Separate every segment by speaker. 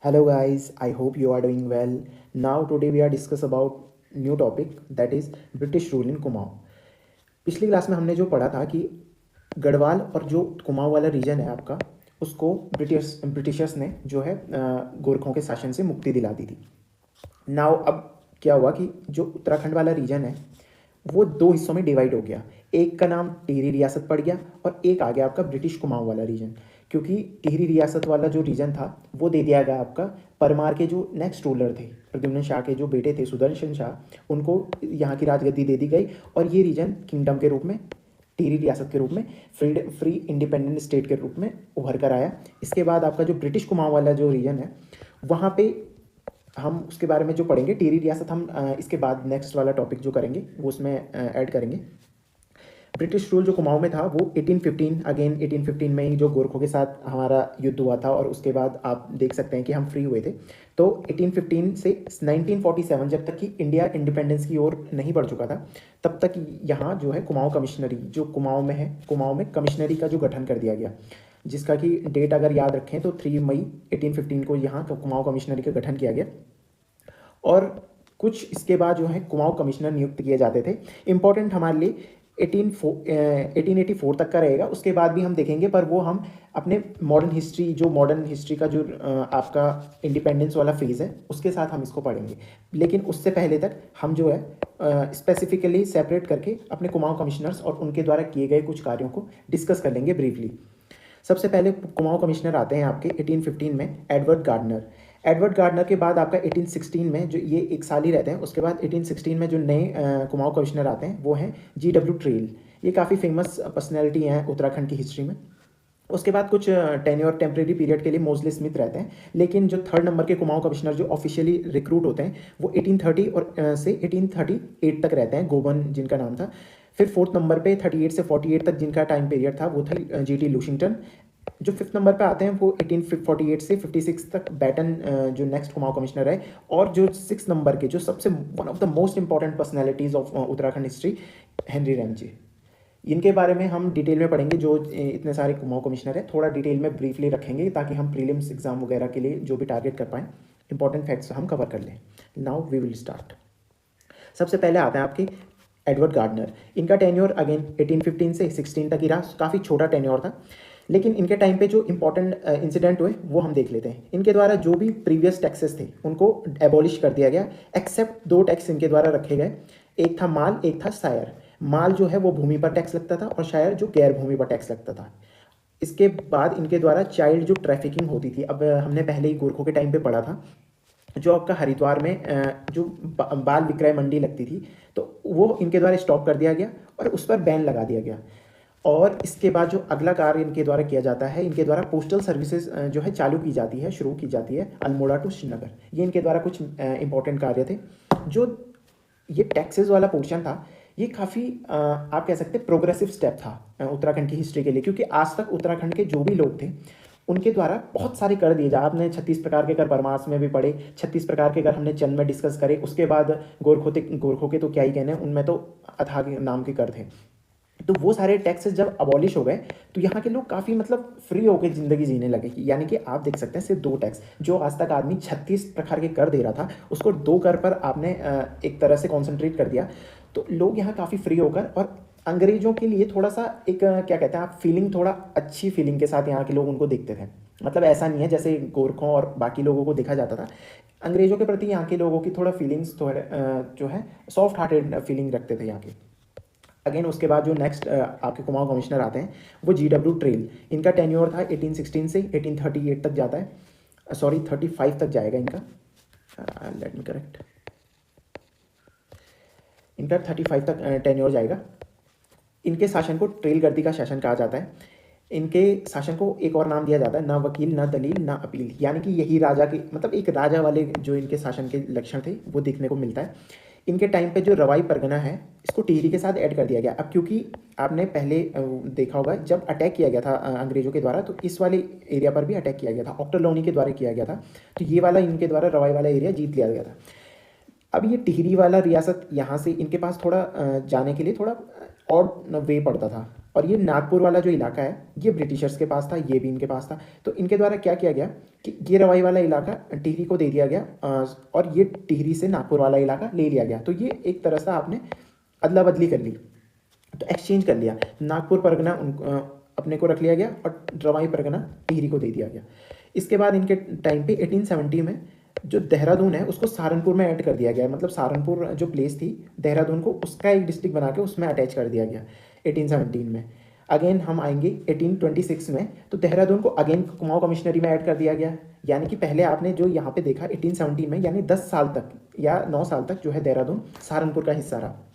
Speaker 1: Hello guys, I hope you are doing well. Now today we are discuss about new topic that is British rule in Kumaon. पिछली class में हमने जो पढ़ा था कि गढ़वाल और जो कुमाऊं वाला रीजन है आपका उसको ब्रिटिशर्स ने जो है गोरखों के शासन से मुक्ति दिला दी थी. नाउ अब क्या हुआ कि जो उत्तराखंड वाला रीजन है वो दो हिस्सों में डिवाइड हो गया. एक का नाम टिहरी रियासत पड़ गया और एक आ गया आपका ब्रिटिश कुमाऊं वाला रीजन. क्योंकि टिहरी रियासत वाला जो रीजन था वो दे दिया गया आपका परमार के जो नेक्स्ट रूलर थे, प्रद्युम्न शाह के जो बेटे थे सुदर्शन शाह, उनको यहाँ की राजगद्दी दे दी गई और ये रीजन किंगडम के रूप में, टिहरी रियासत के रूप में, फ्री इंडिपेंडेंट स्टेट के रूप में उभर कर आया. इसके बाद आपका जो ब्रिटिश कुमाऊं वाला जो रीजन है वहाँ पे हम उसके बारे में जो पढ़ेंगे, टिहरी रियासत हम इसके बाद नेक्स्ट वाला टॉपिक जो करेंगे वो उसमें ऐड करेंगे. ब्रिटिश रूल जो कुमाऊं में था वो 1815 अगेन 1815 में ही जो गोरखों के साथ हमारा युद्ध हुआ था और उसके बाद आप देख सकते हैं कि हम फ्री हुए थे. तो 1815 से 1947 जब तक कि इंडिया इंडिपेंडेंस की ओर नहीं बढ़ चुका था तब तक यहाँ जो है कुमाऊं कमिश्नरी जो कुमाऊं में है, कुमाऊं में कमिश्नरी का जो गठन कर दिया गया, जिसका कि डेट अगर याद रखें तो 3 मई 1815 को यहाँ कुमाऊं कमिश्नरी का गठन किया गया. और कुछ इसके बाद जो है कुमाऊं कमिश्नर नियुक्त किए जाते थे. इंपॉर्टेंट हमारे लिए 1884 तक का रहेगा, उसके बाद भी हम देखेंगे, पर वो हम अपने मॉडर्न हिस्ट्री का जो आपका इंडिपेंडेंस वाला फेज़ है उसके साथ हम इसको पढ़ेंगे. लेकिन उससे पहले तक हम जो है स्पेसिफिकली सेपरेट करके अपने कुमाऊं कमिश्नर्स और उनके द्वारा किए गए कुछ कार्यों को डिस्कस कर लेंगे ब्रीफली. सबसे पहले कुमाऊं कमिश्नर आते हैं आपके 1815 में एडवर्ड गार्डनर. एडवर्ड गार्डनर के बाद आपका 1816 में, जो ये एक साल ही रहते हैं, उसके बाद 1816 में जो नए कुमाऊं कमिश्नर आते हैं वो हैं GW ट्रेल. ये काफ़ी फेमस पर्सनैलिटी हैं उत्तराखंड की हिस्ट्री में. उसके बाद कुछ टेन्योर टेम्परेरी पीरियड के लिए मोजले स्मिथ रहते हैं. लेकिन जो थर्ड नंबर के कुमाऊं कमिश्नर जो ऑफिशियली रिक्रूट होते हैं वो 1830 और से 1838 तक रहते हैं, गोबन जिनका नाम था. फिर फोर्थ नंबर पे 38 से 48 तक जिनका टाइम पीरियड था वो था GT लूशिंगटन. जो फिफ्थ नंबर पे आते हैं वो 1848 से 56 तक बैटन जो नेक्स्ट कुमाऊं कमिश्नर है. और जो सिक्स नंबर के जो सबसे one of the most important personalities of Uttarakhand history, Henry Ramsay. इनके बारे में हम डिटेल में पढ़ेंगे. जो इतने सारे कुमाऊं कमिश्नर है थोड़ा डिटेल में ब्रीफली रखेंगे ताकि हम प्रीलिम्स एग्जाम वगैरह के लिए जो भी टारगेट कर पाएँ, इंपॉर्टेंट फैक्ट्स हम कवर कर लें. Now we will start. सबसे पहले आते हैं आपके एडवर्ड गार्डनर. इनका टेन्योर अगेन 1815 से 16 तक ही रहा, काफ़ी छोटा टेन्योर था. लेकिन इनके टाइम पे जो इंपॉर्टेंट इंसिडेंट हुए वो हम देख लेते हैं. इनके द्वारा जो भी प्रीवियस टैक्सेस थे उनको एबॉलिश कर दिया गया, एक्सेप्ट दो टैक्स इनके द्वारा रखे गए. एक था माल, एक था शायर. माल जो है वो भूमि पर टैक्स लगता था और शायर जो गैर भूमि पर टैक्स लगता था. इसके बाद इनके द्वारा चाइल्ड जो ट्रैफिकिंग होती थी, अब हमने पहले ही गोरखों के टाइम पे पढ़ा था, जो आपका हरिद्वार में जो बाल विक्रय मंडी लगती थी तो वो इनके द्वारा स्टॉप कर दिया गया और उस पर बैन लगा दिया गया. और इसके बाद जो अगला कार्य इनके द्वारा किया जाता है, इनके द्वारा पोस्टल सर्विसेज जो है चालू की जाती है, शुरू की जाती है अल्मोड़ा टू श्रीनगर. ये इनके द्वारा कुछ इंपॉर्टेंट कार्य थे. जो ये टैक्सेस वाला पोर्शन था ये काफ़ी आप कह सकते हैं प्रोग्रेसिव स्टेप था उत्तराखंड की हिस्ट्री के लिए. क्योंकि आज तक उत्तराखंड के जो भी लोग थे उनके द्वारा बहुत सारे कर दिए जा. आपने 36 प्रकार के कर परमार्स में भी पढ़े, 36 प्रकार के कर हमने चंद में डिस्कस करे. उसके बाद गोरखों के तो क्या ही कहने, उनमें तो अथाह नाम के कर थे. तो वो सारे टैक्सेस जब अबॉलिश हो गए तो यहाँ के लोग काफ़ी मतलब फ्री होकर ज़िंदगी जीने लगे. यानी कि आप देख सकते हैं सिर्फ दो टैक्स, जो आज तक आदमी 36 प्रकार के कर दे रहा था उसको दो कर पर आपने एक तरह से कॉन्सेंट्रेट कर दिया. तो लोग यहाँ काफ़ी फ्री होकर, और अंग्रेजों के लिए थोड़ा सा एक क्या कहते हैं आप, फीलिंग, थोड़ा अच्छी फीलिंग के साथ यहाँ के लोग उनको देखते थे. मतलब ऐसा नहीं है जैसे गोरखों और बाकी लोगों को देखा जाता था. अंग्रेजों के प्रति यहाँ के लोगों की थोड़ा फीलिंग्स थोड़े जो है सॉफ्ट हार्टेड फीलिंग रखते थे यहाँ के. अगेन उसके बाद जो नेक्स्ट आपके कुमाऊं कमिश्नर आते हैं वो GW ट्रेल. इनका टेन्योर था 1816 से 1838 तक जाता है, सॉरी 35 तक जाएगा इनका. लेट मी करेक्ट, इनका 35 तक टेन्योर जाएगा. इनके शासन को ट्रेल गर्दी का शासन कहा जाता है. इनके शासन को एक और नाम दिया जाता है, ना वकील, ना दलील, ना अपील. यानी कि यही राजा के, मतलब एक राजा वाले जो इनके शासन के लक्षण थे वो देखने को मिलता है. इनके टाइम पे जो रवाई परगना है इसको टिहरी के साथ ऐड कर दिया गया. अब क्योंकि आपने पहले देखा होगा जब अटैक किया गया था अंग्रेजों के द्वारा, तो इस वाले एरिया पर भी अटैक किया गया था, ऑक्टरलोनी के द्वारा किया गया था. तो ये वाला इनके द्वारा रवाई वाला एरिया जीत लिया गया था. अब ये टिहरी वाला रियासत यहाँ से इनके पास थोड़ा जाने के लिए थोड़ा और वे पड़ता था. और ये नागपुर वाला जो इलाका है ये ब्रिटिशर्स के पास था, ये भी इनके पास था। तो इनके द्वारा क्या किया गया कि ये रवाई वाला इलाका टिहरी को दे दिया गया और ये टिहरी से नागपुर वाला इलाका ले लिया गया। तो ये एक तरह से आपने अदला बदली कर ली, तो एक्सचेंज कर लिया। नागपुर परगना अपने को रख लिया गया और रवाई परगना टिहरी को दे दिया गया। इसके बाद इनके टाइम पे 1870 में जो देहरादून है उसको सहारनपुर में ऐड कर दिया गया, मतलब सहारनपुर जो प्लेस थी देहरादून को उसका एक डिस्ट्रिक्ट बना के उसमें अटैच कर दिया गया 1817 में। अगेन हम आएंगे 1826 में, तो देहरादून को अगेन कुमाऊं कमिश्नरी में ऐड कर दिया गया। यानी कि पहले आपने जो यहाँ पे देखा 1817 में, यानी 10 साल तक या 9 साल तक जो है देहरादून सहारनपुर का हिस्सा रहा।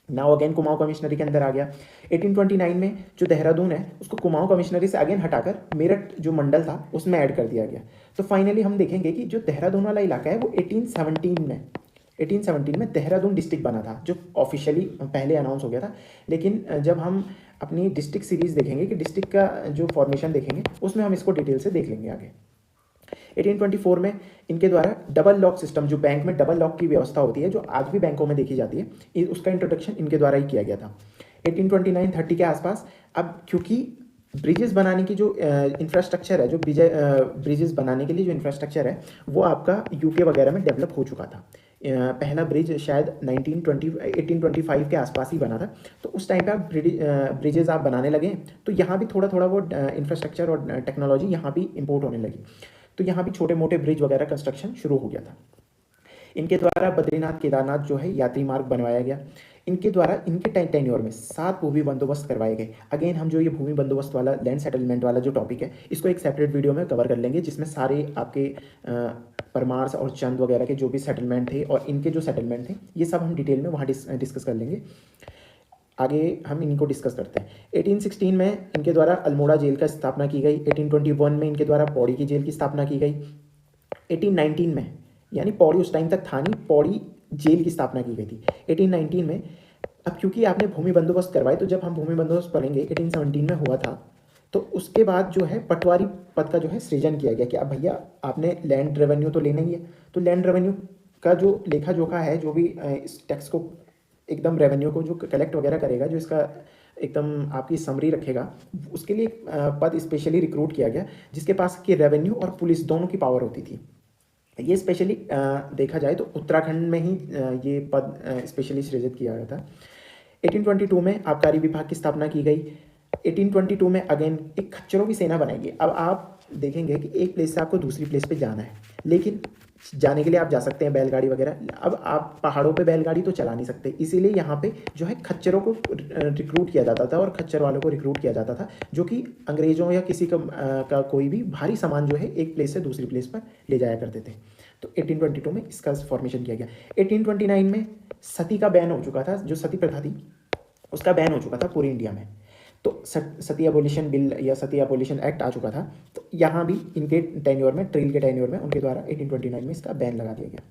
Speaker 1: नाउ अगेन कुमाऊं कमिश्नरी के अंदर आ गया। 1829 में जो देहरादून है उसको कुमाऊं कमिश्नरी से अगेन हटाकर मेरठ जो मंडल था उसमें ऐड कर दिया गया। तो फाइनली हम देखेंगे कि जो देहरादून वाला इलाका है वो 1817 में देहरादून डिस्ट्रिक्ट बना था, जो ऑफिशियली पहले अनाउंस हो गया था। लेकिन जब हम अपनी डिस्ट्रिक्ट सीरीज़ देखेंगे कि डिस्ट्रिक्ट का जो फॉर्मेशन देखेंगे उसमें हम इसको डिटेल से देख लेंगे आगे। 1824 में इनके द्वारा डबल लॉक सिस्टम, जो बैंक में डबल लॉक की व्यवस्था होती है जो आज भी बैंकों में देखी जाती है, उसका इंट्रोडक्शन इनके द्वारा ही किया गया था 1829-30 के आसपास। अब क्योंकि ब्रिजेस बनाने की जो इंफ्रास्ट्रक्चर है, जो ब्रिजेस बनाने के लिए जो इंफ्रास्ट्रक्चर है वो आपका यूके वगैरह में डेवलप हो चुका था। पहला ब्रिज शायद 1825 के आसपास ही बना था। तो उस टाइम पे आप ब्रिजेस आप बनाने लगे तो यहाँ भी थोड़ा थोड़ा वो इंफ्रास्ट्रक्चर और टेक्नोलॉजी यहाँ भी इंपोर्ट होने लगी। तो यहाँ भी छोटे मोटे ब्रिज वगैरह कंस्ट्रक्शन शुरू हो गया था। इनके द्वारा बद्रीनाथ केदारनाथ जो है यात्री मार्ग बनवाया गया। इनके द्वारा इनके टेन्योर में 7 भूमि बंदोबस्त करवाए गए। अगेन हम जो ये भूमि बंदोबस्त वाला लैंड सेटलमेंट वाला जो टॉपिक है इसको एक सेपरेट वीडियो में कवर कर लेंगे, जिसमें सारे आपके परमार्स और चंद वगैरह के जो भी सेटलमेंट थे और इनके जो सेटलमेंट थे ये सब हम डिटेल में वहाँ डिस्कस कर लेंगे। आगे हम इनको डिस्कस करते हैं। 1816 में इनके द्वारा अल्मोड़ा जेल का स्थापना की गई। 1821 में इनके द्वारा पौड़ी की जेल की स्थापना की गई। 1819 में, यानी पौड़ी उस टाइम तक था नहीं, पौड़ी जेल की स्थापना की गई थी 1819 में। अब क्योंकि आपने भूमि बंदोबस्त करवाए, तो जब हम भूमि बंदोबस्त पढ़ेंगे 1817 में हुआ था, तो उसके बाद जो है पटवारी पद का जो है सृजन किया गया कि अब भैया आपने लैंड रेवेन्यू तो लेना ही है, तो लैंड रेवेन्यू का जो लेखा जोखा है, जो भी इस टैक्स को एकदम रेवेन्यू को जो कलेक्ट वगैरह करेगा, जो इसका एकदम आपकी समरी रखेगा, उसके लिए पद स्पेशली रिक्रूट किया गया जिसके पास कि रेवेन्यू और पुलिस दोनों की पावर होती थी। ये स्पेशली देखा जाए तो उत्तराखंड में ही ये पद स्पेशली सृजित किया गया था। 1822 में आबकारी विभाग की स्थापना की गई। 1822 में अगेन एक खच्चरों की सेना बनाएगी। अब आप देखेंगे कि एक प्लेस से आपको दूसरी प्लेस पे जाना है, लेकिन जाने के लिए आप जा सकते हैं बैलगाड़ी वगैरह। अब आप पहाड़ों पे बैलगाड़ी तो चला नहीं सकते, इसीलिए यहाँ पे जो है खच्चरों को रिक्रूट किया जाता था और खच्चर वालों को रिक्रूट किया जाता था, जो कि अंग्रेजों या किसी का कोई भी भारी सामान जो है एक प्लेस से दूसरी प्लेस पर ले जाया करते थे। तो 1822 में इसका फॉर्मेशन किया गया। 1829 में सती का बैन हो चुका था, जो सती प्रथा थी उसका बैन हो चुका था पूरे इंडिया में। तो सती एबोलिशन बिल या सती एबोलिशन एक्ट आ चुका था। तो यहाँ भी इनके टेन्योर में, ट्रेल के टेन्योर में उनके द्वारा 1829 में इसका बैन लगा दिया गया।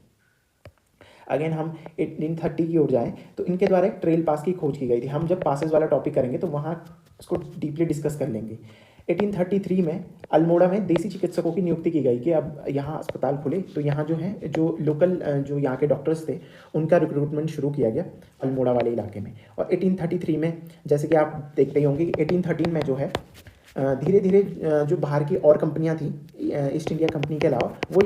Speaker 1: अगेन हम 1830 की ओर जाएं तो इनके द्वारा एक ट्रेल पास की खोज की गई थी। हम जब पासेस वाला टॉपिक करेंगे तो वहाँ इसको डीपली डिस्कस कर लेंगे। 1833 में अल्मोड़ा में देसी चिकित्सकों की नियुक्ति की गई कि अब यहाँ अस्पताल खुले, तो यहाँ जो है जो लोकल जो यहाँ के डॉक्टर्स थे उनका रिक्रूटमेंट शुरू किया गया अल्मोड़ा वाले इलाके में। और 1833 में जैसे कि आप देखते ही होंगे कि 1813 में जो है धीरे धीरे जो बाहर की और कंपनियां थी ईस्ट इंडिया कंपनी के अलावा वो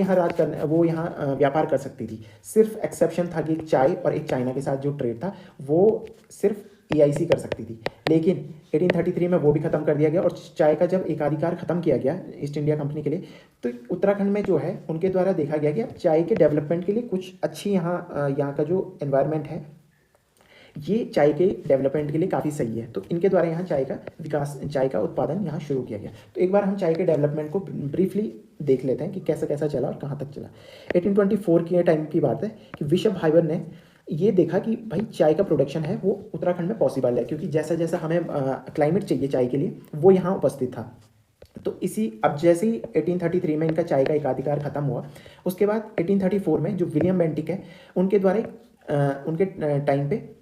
Speaker 1: यहाँ व्यापार कर सकती थी। सिर्फ एक्सेप्शन था कि एक चाय और एक चाइना के साथ जो ट्रेड था वो सिर्फ EIC कर सकती थी, लेकिन 1833 में वो भी खत्म कर दिया गया। और चाय का जब एकाधिकार खत्म किया गया ईस्ट इंडिया कंपनी के लिए, तो उत्तराखंड में जो है उनके द्वारा देखा गया कि अब चाय के डेवलपमेंट के लिए कुछ अच्छी यहाँ का जो एनवायरनमेंट है ये चाय के डेवलपमेंट के लिए काफ़ी सही है। तो इनके द्वारा यहाँ चाय का विकास, चाय का उत्पादन यहाँ शुरू किया गया। तो एक बार हम चाय के डेवलपमेंट को ब्रीफली देख लेते हैं कि कैसा कैसा चला और कहाँ तक चला। 1824 के टाइम की बात है कि विशव हाइबर ने ये देखा कि भाई चाय का प्रोडक्शन है वो उत्तराखंड में पॉसिबल है, क्योंकि जैसा जैसा हमें क्लाइमेट चाहिए चाय के लिए वो यहाँ उपस्थित था। तो अब जैसे ही 1833 में इनका चाय का एकाधिकार खत्म हुआ, उसके बाद 1834 में जो विलियम बेंटिक है उनके द्वारा उनके टाइम पे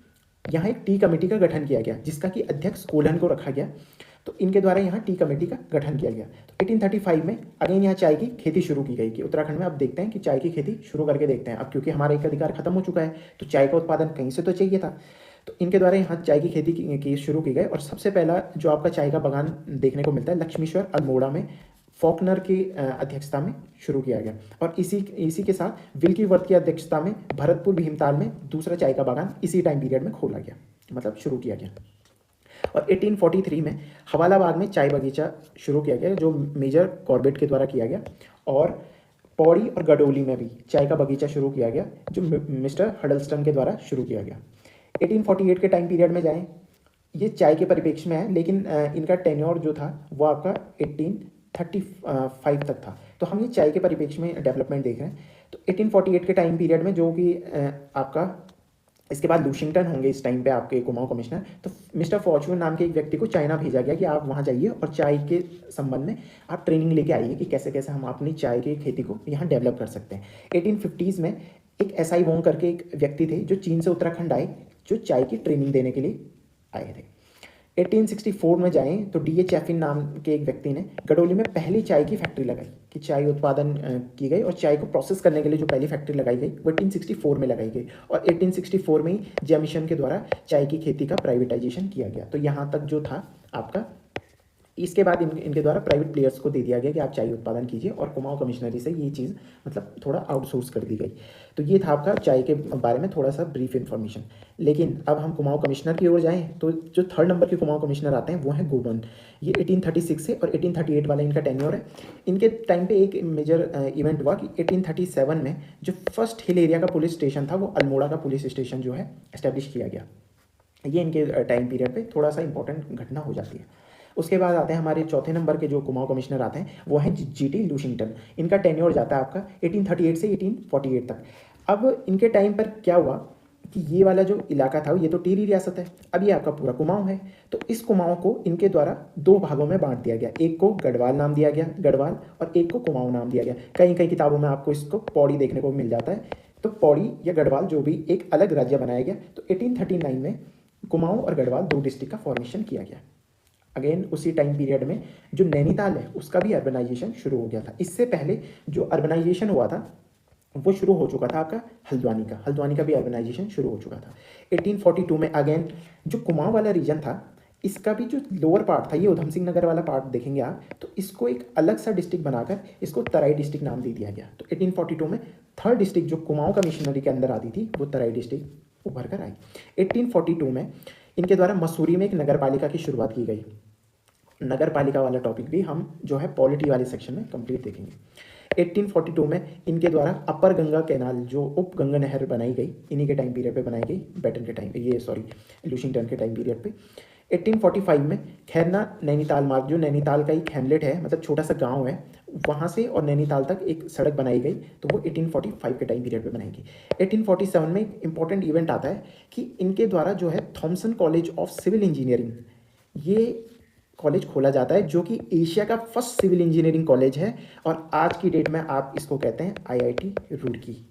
Speaker 1: यहाँ एक टी कमेटी का गठन किया गया, जिसका कि अध्यक्ष कोल्हन को रखा गया। तो इनके द्वारा यहाँ टी कमेटी का गठन किया गया। तो 1835 में अगेन यहाँ चाय की खेती शुरू की गई कि उत्तराखंड में अब देखते हैं कि चाय की खेती शुरू करके देखते हैं। अब क्योंकि हमारा एक अधिकार खत्म हो चुका है तो चाय का उत्पादन कहीं से तो चाहिए था। तो इनके द्वारा यहाँ चाय की खेती की शुरू की गई और सबसे पहला जो आपका चाय का बागान देखने को मिलता है लक्ष्मीश्वर अल्मोड़ा में फॉकनर की अध्यक्षता में शुरू किया गया। और इसी के साथ विल्कीवर्थ की अध्यक्षता में भरतपुर भीमताल में दूसरा चाय का बागान इसी टाइम पीरियड में खोला गया, मतलब शुरू किया गया। और 1843 में हवाला बाग में चाय बगीचा शुरू किया गया जो मेजर कॉर्बेट के द्वारा किया गया। और पौड़ी और गडोली में भी चाय का बगीचा शुरू किया गया जो मिस्टर हडल्स्टन के द्वारा शुरू किया गया। 1848 के टाइम पीरियड में जाएं, ये चाय के परिप्रेक्ष्य में है, लेकिन इनका टेन्योर जो था वो आपका 1835 तक था। तो हम ये चाय के परिप्रेक्ष्य में डेवलपमेंट देख रहे हैं। तो 1848 के टाइम पीरियड में जो कि आपका इसके बाद लूशिंगटन होंगे इस टाइम पे आपके कुमाऊं कमिश्नर, तो मिस्टर फॉर्चून नाम के एक व्यक्ति को चाइना भेजा गया कि आप वहाँ जाइए और चाय के संबंध में आप ट्रेनिंग लेके आइए कि कैसे कैसे हम अपनी चाय की खेती को यहाँ डेवलप कर सकते हैं। 1850s में एक एसआई वोंग करके एक व्यक्ति थे जो चीन से उत्तराखंड आए, जो चाय की ट्रेनिंग देने के लिए आए थे। 1864 में जाएं तो डी ए चैफिन नाम के एक व्यक्ति ने गडोली में पहली चाय की फैक्ट्री लगाई कि चाय उत्पादन की गई। और चाय को प्रोसेस करने के लिए जो पहली फैक्ट्री लगाई गई वो 1864 में लगाई गई। और 1864 में ही जे मिशन के द्वारा चाय की खेती का प्राइवेटाइजेशन किया गया। तो यहाँ तक जो था आपका, इसके बाद इनके द्वारा प्राइवेट प्लेयर्स को दे दिया गया कि आप चाय उत्पादन कीजिए और कुमाऊं कमिश्नरी से ये चीज़ मतलब थोड़ा आउटसोर्स कर दी गई। तो ये था आपका चाय के बारे में थोड़ा सा ब्रीफ इन्फॉर्मेशन। लेकिन अब हम कुमाऊं कमिश्नर की ओर जाएं तो जो थर्ड नंबर के कुमाऊं कमिश्नर आते हैं वो हैं गोबन। ये 1836 से और 1838 वाला इनका टेन्योर है। इनके टाइम पे एक मेजर इवेंट हुआ कि 1837 में जो फर्स्ट हिल एरिया का पुलिस स्टेशन था वो अल्मोड़ा का पुलिस स्टेशन जो है एस्टेब्लिश किया गया। ये इनके टाइम पीरियड पे थोड़ा सा इंपॉर्टेंट घटना हो जाती है। उसके बाद आते हैं हमारे चौथे नंबर के जो कुमाऊं कमिश्नर आते हैं वो हैं जीटी लूशिंगटन। इनका टेन्योर जाता है आपका 1838 से 1848 तक। अब इनके टाइम पर क्या हुआ कि ये वाला जो इलाका था ये तो टिहरी रियासत है, अब ये आपका पूरा कुमाऊं है। तो इस कुमाऊं को इनके द्वारा दो भागों में बांट दिया गया, एक को गढ़वाल नाम दिया गया गढ़वाल, और एक को कुमाऊं नाम दिया गया। कई कई किताबों में आपको इसको पौड़ी देखने को मिल जाता है। तो पौड़ी या गढ़वाल जो भी एक अलग राज्य बनाया गया। तो 1839 में कुमाऊं और गढ़वाल दो डिस्ट्रिक्ट का फॉर्मेशन किया गया। अगेन उसी टाइम पीरियड में जो नैनीताल है उसका भी अर्बनाइजेशन शुरू हो गया था। इससे पहले जो अर्बनाइजेशन हुआ था वो शुरू हो चुका था आपका हल्द्वानी का भी अर्बनाइजेशन शुरू हो चुका था। 1842 में अगेन जो कुमाऊं वाला रीजन था इसका भी जो लोअर पार्ट था, ये उधम सिंह नगर वाला पार्ट देखेंगे आप, तो इसको एक अलग सा डिस्ट्रिक्ट बनाकर इसको तराई डिस्ट्रिक्ट नाम दे दिया गया। तो 1842 में थर्ड डिस्ट्रिक्ट जो कुमाऊं कमिश्नरी के अंदर आती थी वो तराई डिस्ट्रिक्ट उभर कर आई। 1842 में इनके द्वारा मसूरी में एक नगर पालिका की शुरुआत की गई। नगर पालिका वाला टॉपिक भी हम जो है पॉलिटी वाले सेक्शन में कंप्लीट देखेंगे। 1842 में इनके द्वारा अपर गंगा कैनाल जो उप गंगा नहर बनाई गई, इन्हीं के टाइम पीरियड पे बनाई गई, बैटन के टाइम पे, ये सॉरी लूशिंगटन के टाइम पीरियड पे। 1845 में खैरना नैनीताल मार्ग जो नैनीताल का एक हैमलेट है, मतलब छोटा सा गांव है, वहाँ से और नैनीताल तक एक सड़क बनाई गई। तो वो 1845 के टाइम पीरियड पे बनाई गई। 1847 में एक इंपॉर्टेंट इवेंट आता है कि इनके द्वारा जो है Thomson college of civil engineering, ये कॉलेज खोला जाता है जो कि एशिया का फर्स्ट सिविल इंजीनियरिंग कॉलेज है। और आज की डेट में आप इसको कहते हैं आईआईटी रुड़की।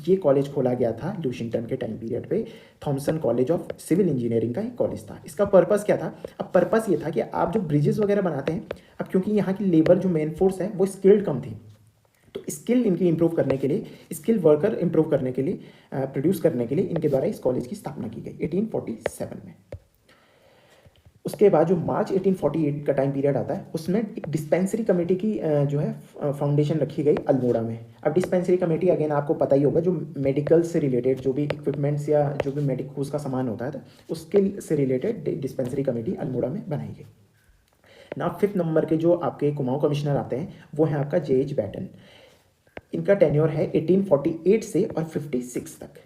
Speaker 1: ये कॉलेज खोला गया था लूशिंगटन के टाइम पीरियड पे। Thomson college of civil engineering का एक कॉलेज था। इसका पर्पस क्या था? अब पर्पस ये था कि आप जो ब्रिजेस वगैरह बनाते हैं, अब क्योंकि यहाँ की लेबर जो मेन फोर्स है वो स्किल्ड कम थी, तो स्किल इनकी इंप्रूव करने के लिए, स्किल वर्कर इंप्रूव करने के लिए, प्रोड्यूस करने के लिए इनके द्वारा इस कॉलेज की स्थापना की गई 1847 में। उसके बाद जो मार्च 1848 का टाइम पीरियड आता है उसमें एक डिस्पेंसरी कमेटी की जो है फाउंडेशन रखी गई अल्मोड़ा में। अब डिस्पेंसरी कमेटी अगेन आपको पता ही होगा, जो मेडिकल से रिलेटेड जो भी इक्विपमेंट्स या जो भी मेडिकोज का सामान होता है तो उसके से रिलेटेड डिस्पेंसरी कमेटी अल्मोड़ा में बनाई गई ना। 5th नंबर के जो आपके कुमाऊं कमिश्नर आते हैं वो हैं आपका जे.एच. बैटन। इनका टेन्योर है 1848 से और 56 तक।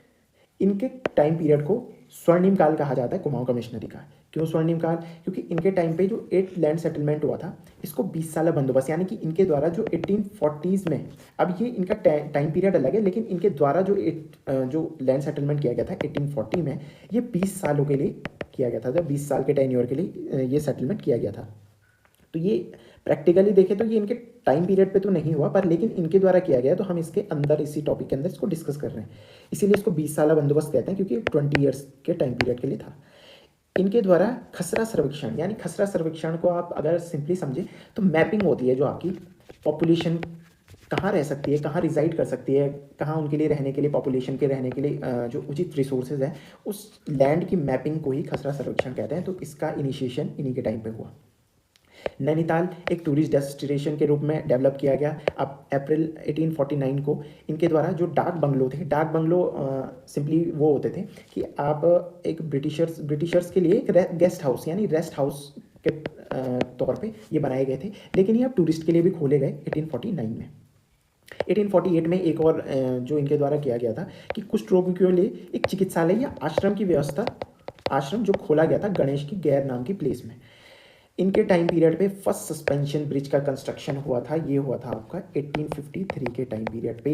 Speaker 1: इनके टाइम पीरियड को स्वर्णिम काल कहा जाता है कुमाऊं कमिश्नरी का। क्यों स्वर्णिम काल? क्योंकि इनके टाइम पे जो 8 लैंड सेटलमेंट हुआ था इसको 20 साल बंदोबस्त, यानी कि इनके द्वारा जो 1840s में, अब ये इनका टाइम पीरियड अलग है, लेकिन इनके द्वारा जो लैंड सेटलमेंट किया गया था 1840 में, ये 20 सालों के लिए किया गया था। 20 साल के टेन्योर के लिए ये सेटलमेंट किया गया था। तो ये प्रैक्टिकली देखें तो ये इनके टाइम पीरियड पे तो नहीं हुआ, पर लेकिन इनके द्वारा किया गया, तो हम इसके अंदर इसी टॉपिक के अंदर इसको डिस्कस कर रहे हैं। इसीलिए इसको 20 साल बंदोबस्त कहते हैं, क्योंकि 20 ईयर्स के टाइम पीरियड के लिए था। इनके द्वारा खसरा सर्वेक्षण, यानी खसरा सर्वेक्षण को आप अगर सिंपली समझें तो मैपिंग होती है जो आपकी पॉपुलेशन कहाँ रह सकती है, कहाँ रिजाइड कर सकती है, कहाँ उनके लिए रहने के लिए, पॉपुलेशन के रहने के लिए जो उचित रिसोर्सेज हैं, उस लैंड की मैपिंग को ही खसरा सर्वेक्षण कहते हैं। तो इसका इनिशिएशन इन्हीं के टाइम पे हुआ। नैनीताल एक टूरिस्ट डेस्टिनेशन के रूप में डेवलप किया गया। अब अप्रैल 1849 को इनके द्वारा जो डाक बंगलो थे, डाक बंगलो सिंपली वो होते थे कि आप एक ब्रिटिशर्स के लिए एक गेस्ट हाउस यानी रेस्ट हाउस के तौर पे ये बनाए गए थे, लेकिन ये अब टूरिस्ट के लिए भी खोले गए 1849 में। 1848 में एक और जो इनके द्वारा किया गया था कि कुष्ठ रोगियों के लिए एक चिकित्सालय या आश्रम की व्यवस्था, आश्रम जो खोला गया था गणेश की गैर नाम की प्लेस में। इनके टाइम पीरियड पे फर्स्ट सस्पेंशन ब्रिज का कंस्ट्रक्शन हुआ था, ये हुआ था आपका 1853 के टाइम पीरियड पे,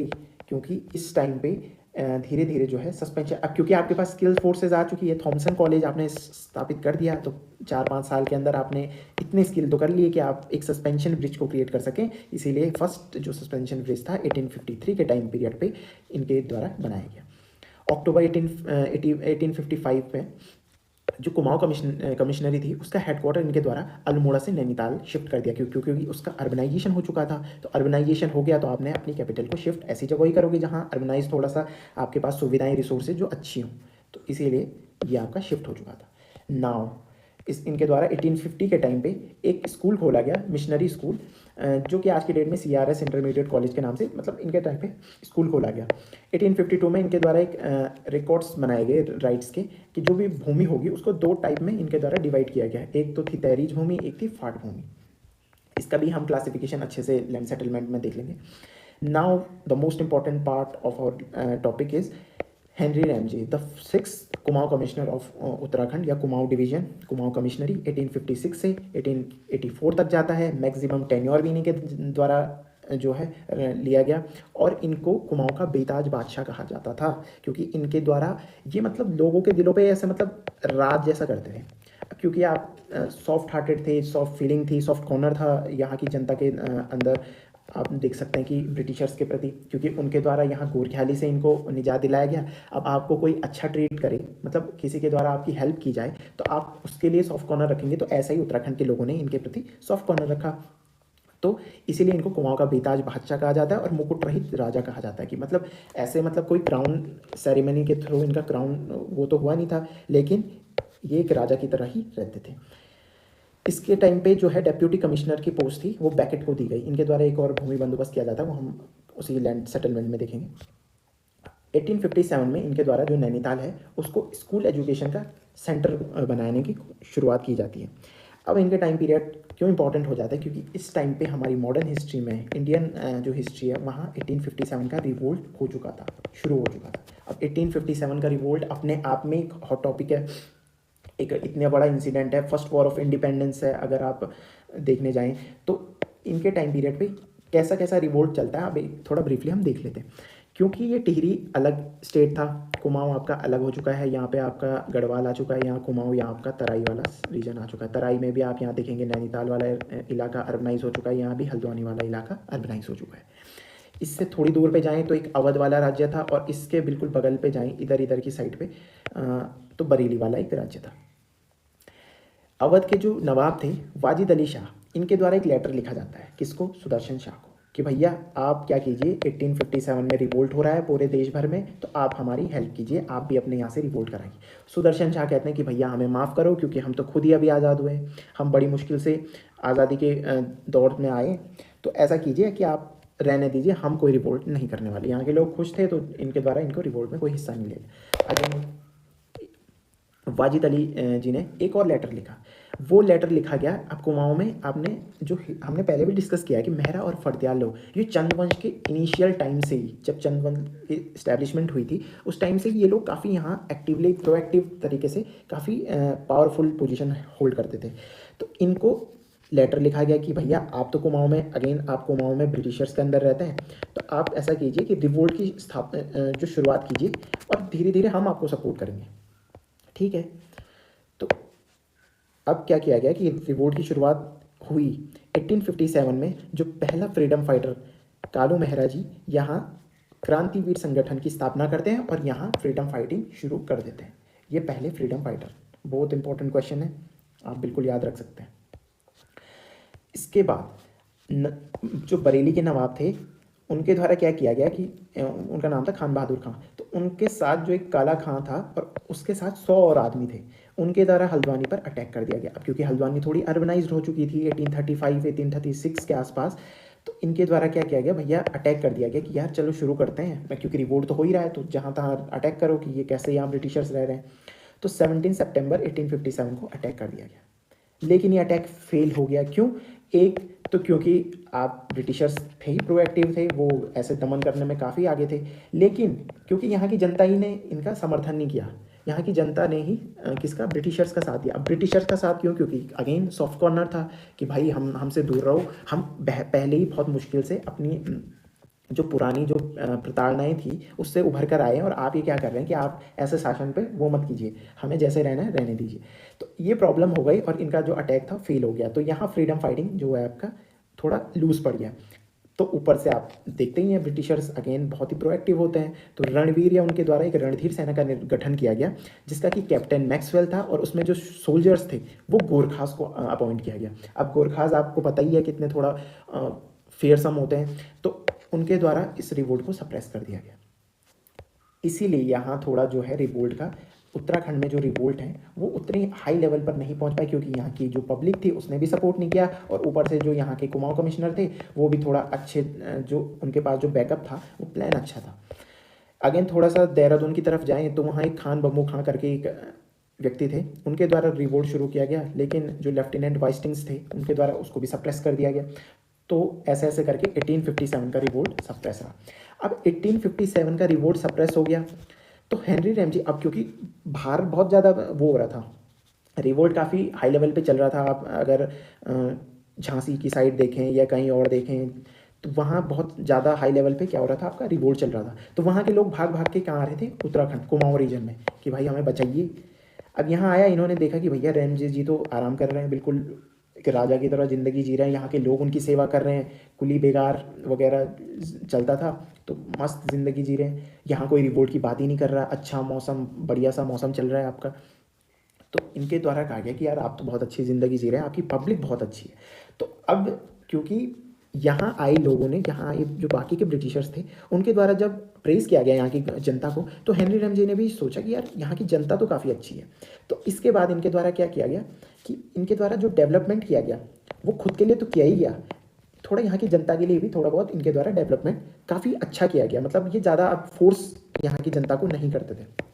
Speaker 1: क्योंकि इस टाइम पे धीरे धीरे जो है सस्पेंशन, अब क्योंकि आपके पास स्किल फोर्सेज आ चुकी है, थॉमसन कॉलेज आपने स्थापित कर दिया, तो 4-5 साल के अंदर आपने इतने स्किल तो कर लिए कि आप एक सस्पेंशन ब्रिज को क्रिएट कर सकें। इसीलिए फर्स्ट जो सस्पेंशन ब्रिज था 1853 के टाइम पीरियड पे इनके द्वारा बनाया गया। अक्टूबर 1855 में जो कुमाऊं कमिश्नरी थी उसका हेडक्वार्टर इनके द्वारा अल्मोड़ा से नैनीताल शिफ्ट कर दिया, क्योंकि उसका अर्बनाइजेशन हो चुका था। तो अर्बनाइजेशन हो गया तो आपने अपनी कैपिटल को शिफ्ट ऐसी जगह ही करोगे जहां अर्बनाइज थोड़ा सा आपके पास सुविधाएं रिसोर्सेज जो अच्छी हों, तो इसीलिए ये आपका शिफ्ट हो चुका था। नाउ इनके द्वारा 1850 के टाइम पे एक स्कूल खोला गया, मिशनरी स्कूल, जो कि आज की डेट में CRS इंटरमीडिएट कॉलेज के नाम से, मतलब इनके टाइम पे स्कूल खोला गया। 1852 में इनके द्वारा एक रिकॉर्ड्स बनाए गए राइट्स के कि जो भी भूमि होगी उसको 2 टाइप में इनके द्वारा डिवाइड किया गया है, एक तो थी तहरीज भूमि, एक थी फाट भूमि। इसका भी हम क्लासिफिकेशन अच्छे से लैंड सेटलमेंट में देख लेंगे। Now the most important part of our topic is Henry Ramsay, the 6th Kumaon commissioner of Uttarakhand या कुमाऊं डिवीजन, कुमाऊं कमिश्नरी 1856 से 1884 तक जाता है। मैक्सिमम टेन्योर भी इन्हीं के द्वारा जो है लिया गया, और इनको कुमाऊं का बेताज बादशाह कहा जाता था, क्योंकि इनके द्वारा ये मतलब लोगों के दिलों पे ऐसे मतलब राज जैसा करते थे, क्योंकि आप सॉफ्ट हार्टेड थे, सॉफ्ट फीलिंग थी, सॉफ्ट कॉर्नर था यहाँ की जनता के अंदर। आप देख सकते हैं कि ब्रिटिशर्स के प्रति, क्योंकि उनके द्वारा यहाँ गोरख्याली से इनको निजात दिलाया गया। अब आपको कोई अच्छा ट्रीट करे, मतलब किसी के द्वारा आपकी हेल्प की जाए, तो आप उसके लिए सॉफ्ट कॉर्नर रखेंगे। तो ऐसा ही उत्तराखंड के लोगों ने इनके प्रति सॉफ्ट कॉर्नर रखा, तो इसीलिए इनको कुमाऊं का बेताज बादशाह कहा जाता है और मुकुट रहित राजा कहा जाता है। कि मतलब ऐसे मतलब कोई क्राउन सेरेमनी के थ्रू इनका क्राउन वो तो हुआ नहीं था, लेकिन ये एक राजा की तरह ही रहते थे। इसके टाइम पे जो है डेप्यूटी कमिश्नर की पोस्ट थी वो बैकेट को दी गई। इनके द्वारा एक और भूमि बंदोबस्त किया जाता है, वो हम उसी लैंड सेटलमेंट में देखेंगे। 1857 में इनके द्वारा जो नैनीताल है उसको स्कूल एजुकेशन का सेंटर बनाने की शुरुआत की जाती है। अब इनके टाइम पीरियड क्यों इंपॉर्टेंट हो जाता है, क्योंकि इस टाइम पे हमारी मॉडर्न हिस्ट्री में इंडियन जो हिस्ट्री है वहाँ 1857 का रिवोल्ट हो चुका था, शुरू हो चुका था। अब 1857 का रिवोल्ट अपने आप में एक हॉट टॉपिक है, एक इतने बड़ा इंसिडेंट है, फर्स्ट वॉर ऑफ इंडिपेंडेंस है। अगर आप देखने जाएं तो इनके टाइम पीरियड पे कैसा कैसा रिवोल्ट चलता है, अब थोड़ा ब्रीफली हम देख लेते हैं। क्योंकि ये टिहरी अलग स्टेट था, कुमाऊं आपका अलग हो चुका है, यहाँ पे आपका गढ़वाल आ चुका है, यहाँ कुमाऊं, यहाँ आपका तराई वाला रीजन आ चुका है। तराई में भी आप यहाँ देखेंगे नैनीताल वाला इलाका अर्बनाइज हो चुका है, यहाँ भी हल्द्वानी वाला इलाका अर्बनाइज हो चुका है। इससे थोड़ी दूर पे जाएं तो एक अवध वाला राज्य था, और इसके बिल्कुल बगल पे जाएं इधर इधर की साइड पे तो बरेली वाला एक राज्य था। अवध के जो नवाब थे वाजिद अली शाह, इनके द्वारा एक लेटर लिखा जाता है, किसको, सुदर्शन शाह को, कि भैया आप क्या कीजिए, 1857 में रिवोल्ट हो रहा है पूरे देश भर में, तो आप हमारी हेल्प कीजिए, आप भी अपने यहाँ से रिवोल्ट कराइए। सुदर्शन शाह कहते हैं कि भैया हमें माफ़ करो, क्योंकि हम तो खुद ही अभी आज़ाद हुए, हम बड़ी मुश्किल से आज़ादी के दौर में आए, तो ऐसा कीजिए कि आप रहने दीजिए, हम कोई रिवोल्ट नहीं करने वाले। यहाँ के लोग खुश थे, तो इनके द्वारा इनको रिवोल्ट में कोई हिस्सा नहीं लेगा। अगेन वाजिद अली जी ने एक और लेटर लिखा, वो लेटर लिखा गया। अब कुमाऊं में आपने जो हमने पहले भी डिस्कस किया है कि मेहरा और फर्त्याल लोग, ये चंद वंश के इनिशियल टाइम से ही, जब चंद वंश की इस्टेब्लिशमेंट हुई थी उस टाइम से ये लोग काफ़ी यहाँ एक्टिवली प्रोएक्टिव तरीके से काफ़ी पावरफुल पोजीशन होल्ड करते थे। तो इनको लेटर लिखा गया कि भैया आप तो कुमाऊं में, अगेन आप कुमाऊं में ब्रिटिशर्स के अंदर रहते हैं, तो आप ऐसा कीजिए कि रिवोल्ट की जो शुरुआत कीजिए, और धीरे धीरे हम आपको सपोर्ट करेंगे, ठीक है। तो अब क्या किया गया कि रिवोल्ट की शुरुआत हुई 1857 में। जो पहला फ्रीडम फाइटर कालू मेहरा जी यहाँ क्रांतिवीर संगठन की स्थापना करते हैं और यहाँ फ्रीडम फाइटिंग शुरू कर देते हैं। ये पहले फ्रीडम फाइटर, बहुत इंपॉर्टेंट क्वेश्चन है, आप बिल्कुल याद रख सकते हैं। इसके बाद जो बरेली के नवाब थे उनके द्वारा क्या किया गया कि उनका नाम था खान बहादुर खां, तो उनके साथ जो एक काला खां था और उसके साथ 100 और आदमी थे, उनके द्वारा हल्द्वानी पर अटैक कर दिया गया। अब क्योंकि हल्द्वानी थोड़ी अर्बनाइज्ड हो चुकी थी 1835 1836 के आसपास, तो इनके द्वारा क्या किया गया, भैया अटैक कर दिया गया कि यार चलो शुरू करते हैं, क्योंकि रिवोल्ट तो हो ही रहा है तो जहाँ तहाँ अटैक करो कि ये कैसे यहाँ ब्रिटिशर्स रह रहे हैं। तो 17 सितंबर 1857 को अटैक कर दिया गया, लेकिन ये अटैक फेल हो गया। क्यों? एक तो क्योंकि आप ब्रिटिशर्स थे ही प्रोएक्टिव थे, वो ऐसे दमन करने में काफ़ी आगे थे, लेकिन क्योंकि यहाँ की जनता ही ने इनका समर्थन नहीं किया, यहाँ की जनता ने ही किसका, ब्रिटिशर्स का साथ दिया। अब ब्रिटिशर्स का साथ क्यों? क्योंकि अगेन सॉफ्ट कॉर्नर था कि भाई हमसे दूर रहो, हम पहले ही बहुत मुश्किल से अपनी जो पुरानी जो प्रताड़नाएं थी उससे उभर कर आए हैं, और आप ये क्या कर रहे हैं कि आप ऐसे शासन पे वो मत कीजिए, हमें जैसे रहना है रहने दीजिए। तो ये प्रॉब्लम हो गई और इनका जो अटैक था फेल हो गया। तो यहाँ फ्रीडम फाइटिंग जो है आपका थोड़ा लूज पड़ गया। तो ऊपर से आप देखते ही हैं ब्रिटिशर्स अगेन बहुत ही प्रोएक्टिव होते हैं, तो रणवीर या उनके द्वारा एक रणधीर सेना का गठन किया गया, जिसका कि कैप्टन मैक्सवेल था, और उसमें जो सोल्जर्स थे वो गोरखास को अपॉइंट किया गया। अब गोरखास आपको पता ही है कितने थोड़ा फेयरसम होते हैं, तो उनके द्वारा इस रिवोल्ट को सप्रेस कर दिया गया। इसीलिए यहाँ थोड़ा जो है रिवोल्ट का, उत्तराखंड में जो रिवोल्ट है वो उतनी हाई लेवल पर नहीं पहुँच पाई, क्योंकि यहाँ की जो पब्लिक थी उसने भी सपोर्ट नहीं किया, और ऊपर से जो यहाँ के कुमाऊं कमिश्नर थे वो भी थोड़ा अच्छे, जो उनके पास जो बैकअप था वो प्लान अच्छा था। अगेन थोड़ा सा देहरादून की तरफ जाएँ तो वहाँ एक खान बम्बू खां करके एक व्यक्ति थे, उनके द्वारा रिवोल्ट शुरू किया गया, लेकिन जो लेफ्टिनेंट वाइस्टिंग्स थे उनके द्वारा उसको भी सप्रेस कर दिया गया। तो ऐसे ऐसे करके 1857 का रिवोल्ट सप्रेस रहा। अब 1857 का रिवोल्ट सप्रेस हो गया तो हेनरी रैमजी, अब क्योंकि बाहर बहुत ज़्यादा वो हो रहा था, रिवोल्ट काफ़ी हाई लेवल पे चल रहा था। आप अगर झांसी की साइड देखें या कहीं और देखें तो वहाँ बहुत ज़्यादा हाई लेवल पे क्या हो रहा था, आपका रिवोल्ट चल रहा था। तो वहाँ के लोग भाग भाग के कहाँ आ रहे थे, उत्तराखंड कुमाऊं रीजन में, कि भाई हमें बचाइए। अब यहाँ आया, इन्होंने देखा कि भैया रैमजी जी तो आराम कर रहे हैं, बिल्कुल एक राजा की तरह ज़िंदगी जी रहे हैं, यहाँ के लोग उनकी सेवा कर रहे हैं, कुली बेगार वगैरह चलता था, तो मस्त ज़िंदगी जी रहे हैं, यहाँ कोई रिवोल्ट की बात ही नहीं कर रहा, अच्छा मौसम, बढ़िया सा मौसम चल रहा है आपका। तो इनके द्वारा कहा गया कि यार आप तो बहुत अच्छी ज़िंदगी जी रहे हैं, आपकी पब्लिक बहुत अच्छी है। तो अब क्योंकि यहाँ आए लोगों ने, यहाँ आए जो बाकी के ब्रिटिशर्स थे उनके द्वारा जब प्रेज़ किया गया यहाँ की जनता को, तो हेनरी रैमजी ने भी सोचा कि यार यहाँ की जनता तो काफ़ी अच्छी है। तो इसके बाद इनके द्वारा क्या किया गया कि इनके द्वारा जो डेवलपमेंट किया गया वो खुद के लिए तो किया ही गया, थोड़ा यहाँ की जनता के लिए भी थोड़ा बहुत इनके द्वारा डेवलपमेंट काफ़ी अच्छा किया गया। मतलब ये ज़्यादा अब फोर्स यहाँ की जनता को नहीं करते थे।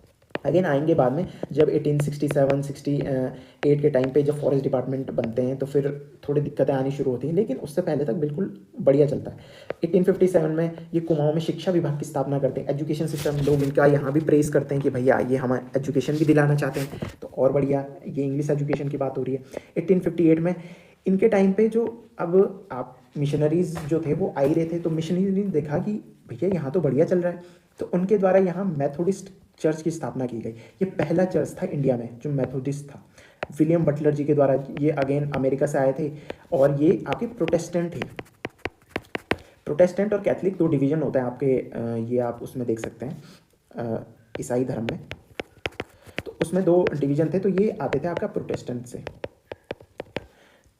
Speaker 1: अगेन आएंगे बाद में, जब 1867-68 के टाइम पे जब फॉरेस्ट डिपार्टमेंट बनते हैं तो फिर थोड़ी दिक्कतें आनी शुरू होती हैं, लेकिन उससे पहले तक बिल्कुल बढ़िया चलता है। 1857 में ये कुमाऊं में शिक्षा विभाग की स्थापना करते हैं, एजुकेशन सिस्टम लोग इनका यहाँ भी प्रेस करते हैं कि भैया ये हम एजुकेशन भी दिलाना चाहते हैं, तो और बढ़िया, ये इंग्लिश एजुकेशन की बात हो रही है। 1858 में इनके टाइम पे जो अब आप मिशनरीज जो थे वो आ ही रहे थे, तो मिशनरीज ने देखा कि भैया यहाँ तो बढ़िया चल रहा है, तो उनके द्वारा यहाँ मेथोडिस्ट चर्च की स्थापना की गई। ये पहला चर्च था इंडिया में जो मेथोडिस्ट था, विलियम बटलर जी के द्वारा। ये अगेन अमेरिका से आए थे और ये आपके प्रोटेस्टेंट थे। प्रोटेस्टेंट और कैथलिक दो डिवीज़न होता है आपके, ये आप उसमें देख सकते हैं ईसाई धर्म में, तो उसमें दो डिवीज़न थे, तो ये आते थे आपका प्रोटेस्टेंट से।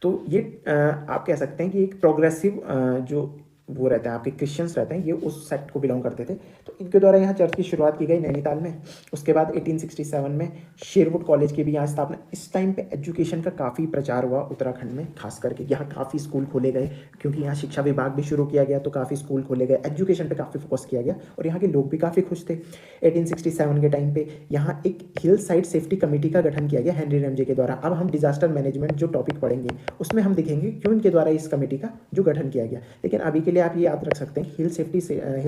Speaker 1: तो ये आप कह सकते हैं कि एक प्रोग्रेसिव जो वो रहते हैं आपके क्रिश्चियंस रहते हैं, ये उस सेक्ट को बिलोंग करते थे। तो इनके द्वारा यहाँ चर्च की शुरुआत की गई नैनीताल में। उसके बाद 1867 में शेरवुड कॉलेज की भी यहाँ स्थापना। इस टाइम पे एजुकेशन का काफ़ी प्रचार हुआ उत्तराखंड में, खास करके यहाँ काफ़ी स्कूल खोले गए, क्योंकि यहाँ शिक्षा विभाग भी शुरू किया गया, तो काफ़ी स्कूल खोले गए, एजुकेशन पर काफ़ी फोकस किया गया और यहाँ के लोग भी काफ़ी खुश थे। 1867 के टाइम पे यहाँ एक हिल साइड सेफ्टी कमेटी का गठन किया गया हेनरी रैमजे के द्वारा। अब हम डिजास्टर मैनेजमेंट जो टॉपिक पढ़ेंगे उसमें हम देखेंगे क्यों इनके द्वारा इस कमेटी का जो गठन किया गया, लेकिन अभी के लिए आप ये याद रख सकते हैं हिल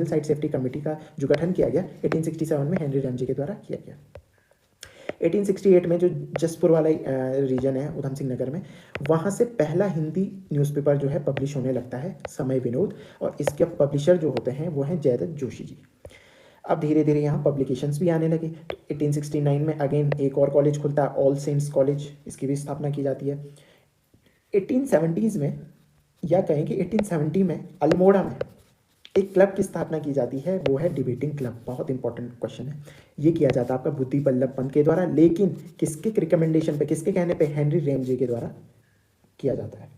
Speaker 1: साइड सेफ्टी कमेटी का जो गठन किया गया 1867 में हेनरी रैमजे के द्वारा किया गया। 1868 में जो जसपुर वाला रीजन है उधम सिंह नगर में, वहाँ से पहला हिंदी न्यूज़पेपर जो है पब्लिश होने लगता है, समय विनोद, और इसके पब्लिशर जो होते हैं वो हैं जयदत्त जोशी जी। अब धीरे धीरे यहाँ पब्लिकेशंस भी आने लगे। तो 1869 में अगेन एक और कॉलेज खुलता है, ऑल सेंट्स कॉलेज, इसकी भी स्थापना की जाती है। 1870s में, या कहें कि 1870 में अल्मोड़ा में एक क्लब की स्थापना की जाती है, वो है डिबेटिंग क्लब। बहुत इंपॉर्टेंट क्वेश्चन है, ये किया जाता है आपका बुद्धि बल्लभ पंत के द्वारा, लेकिन किसके रिकमेंडेशन पे, किसके कहने पे, हेनरी रैमजे के द्वारा किया जाता है।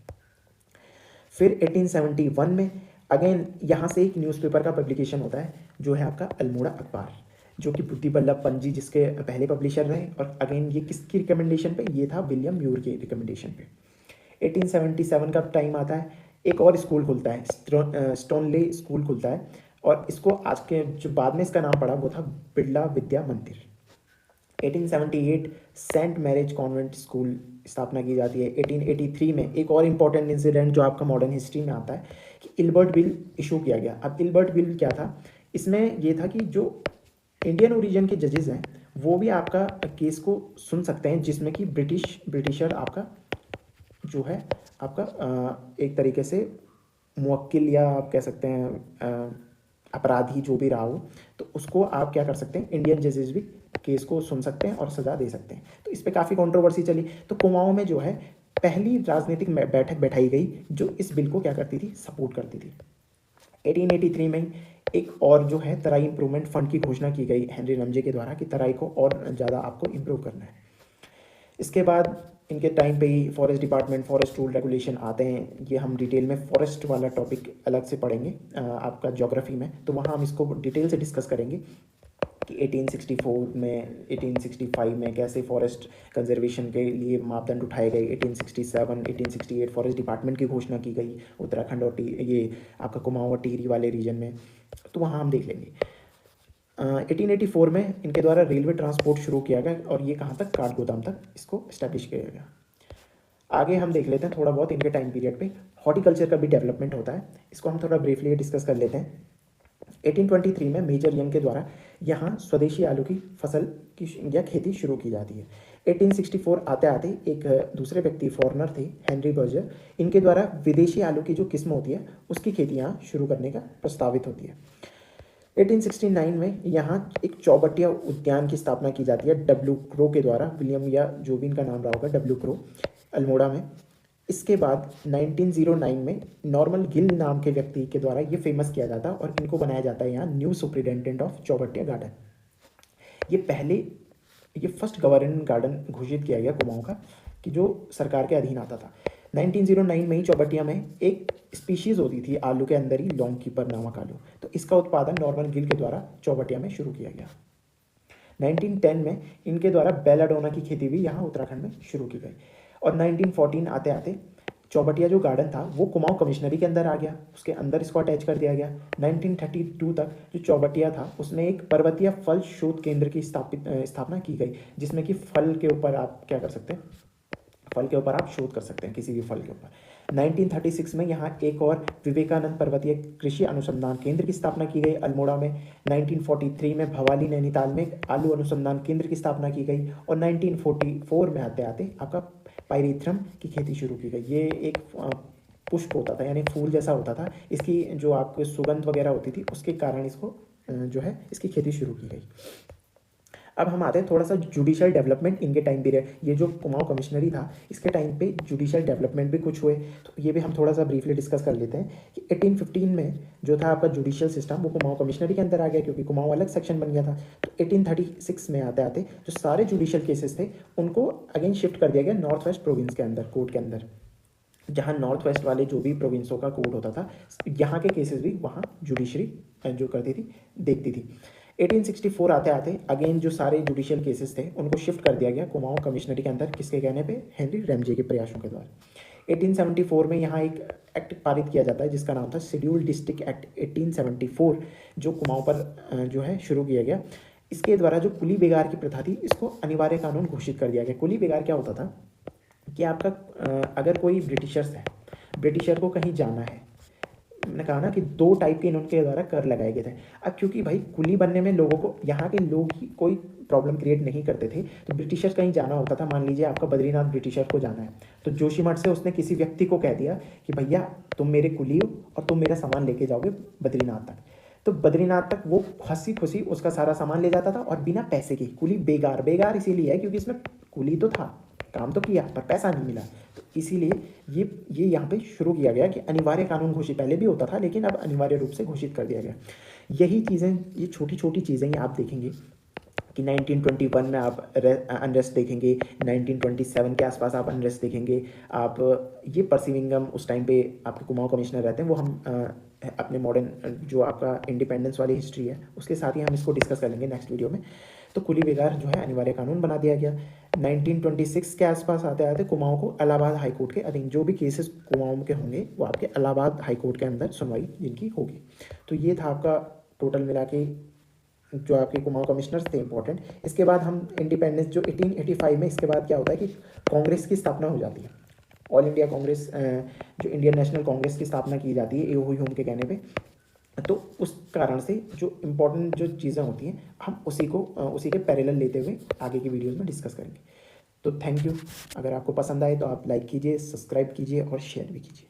Speaker 1: फिर 1871 में अगेन यहाँ से एक न्यूज़पेपर का पब्लिकेशन होता है जो है आपका अल्मोड़ा अखबार, जो कि बुद्धि बल्लभ पंत जी जिसके पहले पब्लिशर रहे। और अगेन ये किसकी रिकमेंडेशन पे, ये था विलियम म्यूर के रिकमेंडेशन पे। 1877 का टाइम आता है, एक और स्कूल खुलता है, स्टोनले स्कूल खुलता है, और इसको आज के जो बाद में इसका नाम पड़ा वो था बिरला विद्या मंदिर। 1878 सेंट मैरिज कॉन्वेंट स्कूल स्थापना की जाती है। 1883 में एक और इम्पॉर्टेंट इंसिडेंट जो आपका मॉडर्न हिस्ट्री में आता है कि इल्बर्ट बिल इशू किया गया। अब इल्बर्ट बिल क्या था, इसमें ये था कि जो इंडियन ओरिजिन के जजेस हैं वो भी आपका केस को सुन सकते हैं, जिसमें कि ब्रिटिशर आपका जो है आपका एक तरीके से मुवक्किल या आप कह सकते हैं अपराधी जो भी रहा हो, तो उसको आप क्या कर सकते हैं, इंडियन जजेस भी केस को सुन सकते हैं और सज़ा दे सकते हैं। तो इस पर काफ़ी कंट्रोवर्सी चली। तो कुमाऊं में जो है पहली राजनीतिक बैठक बैठाई गई जो इस बिल को क्या करती थी, सपोर्ट करती थी। 1883 में एक और जो है तराई इंप्रूवमेंट फंड की घोषणा की गई हेनरी रमजे के द्वारा कि तराई को और ज़्यादा आपको इम्प्रूव करना है। इसके बाद इनके टाइम पे ही forest department, forest rule regulation आते हैं। ये हम डिटेल में फॉरेस्ट वाला टॉपिक अलग से पढ़ेंगे आपका ज्योग्राफी में, तो वहाँ हम इसको डिटेल से डिस्कस करेंगे कि 1864 में 1865 में कैसे फॉरेस्ट कंजर्वेशन के लिए मापदंड उठाए गए। 1867 1868 फॉरेस्ट डिपार्टमेंट की घोषणा की गई उत्तराखंड और ये आपका कुमाऊं और टिहरी वाले रीजन में, तो वहाँ हम देख लेंगे। 1884 में इनके द्वारा रेलवे ट्रांसपोर्ट शुरू किया गया और ये कहाँ तक, काठगोदाम तक इसको इस्टेब्लिश किया गया। आगे हम देख लेते हैं थोड़ा बहुत इनके टाइम पीरियड पे हॉर्टिकल्चर का भी डेवलपमेंट होता है, इसको हम थोड़ा ब्रीफली डिस्कस कर लेते हैं। 1823 में मेजर यंग के द्वारा यहाँ स्वदेशी आलू की फसल की या खेती शुरू की जाती है। 1864 आते आते एक दूसरे व्यक्ति फॉरेनर थे हेनरी बर्जर, इनके द्वारा विदेशी आलू की जो किस्म होती है उसकी खेती यहाँ शुरू करने का प्रस्तावित होती है। 1869 में यहाँ एक चौबटिया उद्यान की स्थापना की जाती है डब्ल्यू क्रो के द्वारा, विलियम या जो भी इनका नाम रहा होगा डब्ल्यू क्रो, अल्मोड़ा में। इसके बाद 1909 में नॉर्मल गिल नाम के व्यक्ति के द्वारा ये फेमस किया जाता है और इनको बनाया जाता है यहाँ new superintendent of Chaubatia garden. ये फर्स्ट गवर्नमेंट गार्डन घोषित किया गया कुमाऊं का कि जो सरकार के अधीन आता था। 1909 में ही चौबटिया में एक स्पीशीज़ होती थी आलू के अंदर ही, लॉन्ग कीपर नामक आलू, तो इसका उत्पादन नॉर्मन गिल के द्वारा चौबटिया में शुरू किया गया। 1910 में इनके द्वारा बेलाडोना की खेती भी यहाँ उत्तराखंड में शुरू की गई। और 1914 आते आते चौबटिया जो गार्डन था वो कुमाऊं कमिश्नरी के अंदर आ गया, उसके अंदर इसको अटैच कर दिया गया। 1932 तक जो चौबटिया था उसमें एक पर्वतीय फल शोध केंद्र की स्थापना की गई, जिसमें कि फल के ऊपर आप क्या कर सकते हैं, फल के ऊपर आप शोध कर सकते हैं किसी भी फल के ऊपर। 1936 में यहाँ एक और विवेकानंद पर्वतीय कृषि अनुसंधान केंद्र की स्थापना की गई अल्मोड़ा में। 1943 में भवाली नैनीताल में आलू अनुसंधान केंद्र की स्थापना की गई। और 1944 में आते आते आपका पायरीथ्रम की खेती शुरू की गई। ये एक पुष्प होता था, यानी फूल जैसा होता था, इसकी जो आपको सुगंध वगैरह होती थी उसके कारण इसको जो है इसकी खेती शुरू की गई। अब हम आते हैं थोड़ा सा जुडिशियल डेवलपमेंट इनके टाइम पीरियड। ये जो कुमाऊं कमिश्नरी था इसके टाइम पे जुडिशियल डेवलपमेंट भी कुछ हुए, तो ये भी हम थोड़ा सा ब्रीफली डिस्कस कर लेते हैं कि 1815 में जो था आपका जुडिशियल सिस्टम वो कुमाऊं कमिश्नरी के अंदर आ गया, क्योंकि कुमाऊं अलग सेक्शन बन गया था। तो 1836 में आते आते जो सारे जुडिशियल केसेस थे उनको अगेन शिफ्ट कर दिया गया नॉर्थ वेस्ट प्रोविंस के अंदर, कोर्ट के अंदर, जहाँ नॉर्थ वेस्ट वाले जो भी प्रोविंसों का कोर्ट होता था यहाँ के केसेस भी वहाँ जुडिशरी जो करती थी देखती थी। 1864 आते आते अगेन जो सारे जुडिशियल केसेस थे उनको शिफ्ट कर दिया गया कुमाऊं कमिश्नरी के अंदर, किसके कहने पे, हेनरी रैमजे के प्रयासों के द्वारा। 1874 में यहाँ एक एक्ट पारित किया जाता है जिसका नाम था शेड्यूल्ड डिस्ट्रिक्ट एक्ट 1874, जो कुमाऊं पर जो है शुरू किया गया। इसके द्वारा जो कुली बेगार की प्रथा थी इसको अनिवार्य कानून घोषित कर दिया गया। कुली बेगार क्या होता था कि आपका अगर कोई ब्रिटिशर्स है, ब्रिटिशर को कहीं जाना है, मैंने कहा ना कि दो टाइप के इनके द्वारा कर लगाए गए थे। अब क्योंकि भाई कुली बनने में लोगों को, यहाँ के लोग ही कोई प्रॉब्लम क्रिएट नहीं करते थे, तो ब्रिटिशर कहीं जाना होता था, मान लीजिए आपका बद्रीनाथ ब्रिटिशर को जाना है, तो जोशीमठ से उसने किसी व्यक्ति को कह दिया कि भैया तुम मेरे कुली हो और तुम मेरा सामान लेके जाओगे बद्रीनाथ तक। तो बद्रीनाथ तक वो हंसी खुशी उसका सारा सामान ले जाता था और बिना पैसे के। कुली बेगार, बेगार इसीलिए है क्योंकि इसमें कुली तो था, काम तो किया पर पैसा नहीं मिला, तो इसीलिए ये यहाँ पे शुरू किया गया कि अनिवार्य कानून घोषित, पहले भी होता था लेकिन अब अनिवार्य रूप से घोषित कर दिया गया। यही चीज़ें, ये छोटी छोटी चीज़ें ये आप देखेंगे कि 1921 में आप अनरेस्ट देखेंगे, 1927 के आसपास आप अनरेस्ट देखेंगे। आप ये परसिविंगम उस टाइम पे आपके कुमाऊं कमिश्नर रहते हैं, वो हम अपने मॉडर्न जो आपका इंडिपेंडेंस वाली हिस्ट्री है उसके साथ ही हम इसको डिस्कस कर लेंगे नेक्स्ट वीडियो में। तो कुली बेगार जो है अनिवार्य कानून बना दिया गया। 1926 के आसपास आते आते कुमाऊं को इलाहाबाद हाई कोर्ट के अधीन, जो भी केसेस कुमाऊं के होंगे वो आपके इलाहाबाद हाई कोर्ट के अंदर सुनवाई जिनकी होगी। तो ये था आपका टोटल मिला के जो आपके कुमाऊं कमिश्नर्स थे इंपॉर्टेंट। इसके बाद हम इंडिपेंडेंस जो 1885 में, इसके बाद क्या होता है कि कांग्रेस की स्थापना हो जाती है। ऑल इंडिया कांग्रेस, जो इंडियन नेशनल कांग्रेस की स्थापना की जाती है एओ ह्यूम के कहने पे। तो उस कारण से जो इम्पोर्टेंट जो चीज़ें होती हैं हम उसी के पैरेलल लेते हुए आगे की वीडियोस में डिस्कस करेंगे। तो थैंक यू। अगर आपको पसंद आए तो आप लाइक कीजिए, सब्सक्राइब कीजिए और शेयर भी कीजिए।